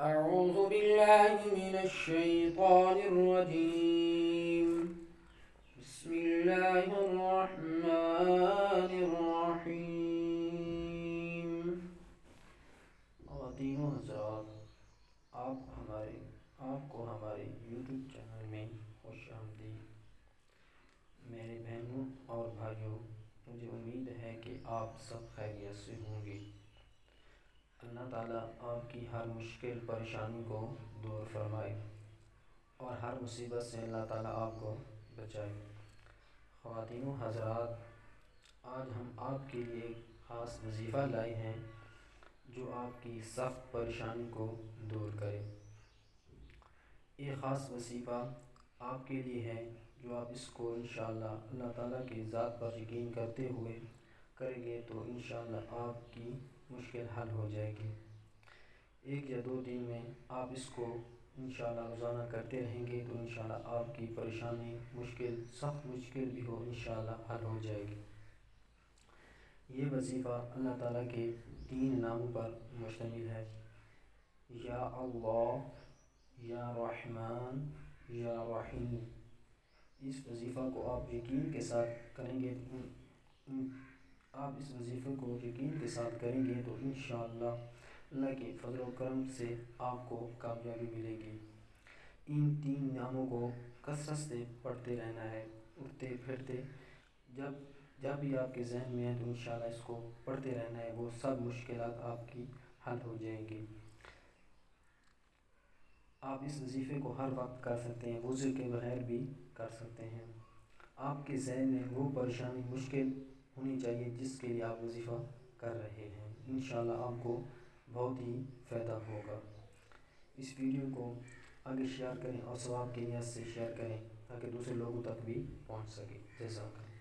أعوذ بالله من الشيطان الرجيم. بسم الله الرحمن الرحيم. خواتین و حضرات، آپ کو ہمارے یوٹیوب چینل میں خوش آمدید۔ میرے بہنوں اور بھائیوں، مجھے امید ہے کہ آپ سب خیریت سے ہوں گے۔ اللہ تعالیٰ آپ کی ہر مشکل پریشانی کو دور فرمائے اور ہر مصیبت سے اللہ تعالیٰ آپ کو بچائے۔ خواتین و حضرات، آج ہم آپ کے لیے ایک خاص وظیفہ لائے ہیں جو آپ کی سخت پریشانی کو دور کرے۔ یہ خاص وظیفہ آپ کے لیے ہے جو آپ اس کو انشاءاللہ اللہ تعالیٰ کی ذات پر یقین کرتے ہوئے کریں گے تو انشاءاللہ آپ کی مشکل حل ہو جائے گی۔ 1 یا 2 دن میں آپ اس کو انشاءاللہ روزانہ کرتے رہیں گے تو انشاءاللہ آپ کی پریشانی سخت مشکل بھی ہو انشاءاللہ حل ہو جائے گی۔ یہ وظیفہ اللہ تعالیٰ کے 3 ناموں پر مشتمل ہے: یا اللہ، یا رحمان، یا رحیم۔ اس وظیفہ کو آپ یقین کے ساتھ کریں گے تو انشاءاللہ اللہ کے فضل و کرم سے آپ کو کامیابی ملے گی۔ ان 3 ناموں کو کثرت سے پڑھتے رہنا ہے، اٹھتے پھرتے جب بھی آپ کے ذہن میں ہے تو انشاءاللہ اس کو پڑھتے رہنا ہے، وہ سب مشکلات آپ کی حل ہو جائیں گی۔ آپ اس وظیفے کو ہر وقت کر سکتے ہیں، وضو کے بغیر بھی کر سکتے ہیں۔ آپ کے ذہن میں وہ پریشانی مشکل ہونی چاہیے جس کے لیے آپ وظیفہ کر رہے ہیں، انشاءاللہ آپ کو بہت ہی فائدہ ہوگا۔ اس ویڈیو کو آگے شیئر کریں اور ثواب کی نیت سے شیئر کریں تاکہ دوسرے لوگوں تک بھی پہنچ سکے۔ جزاک اللہ۔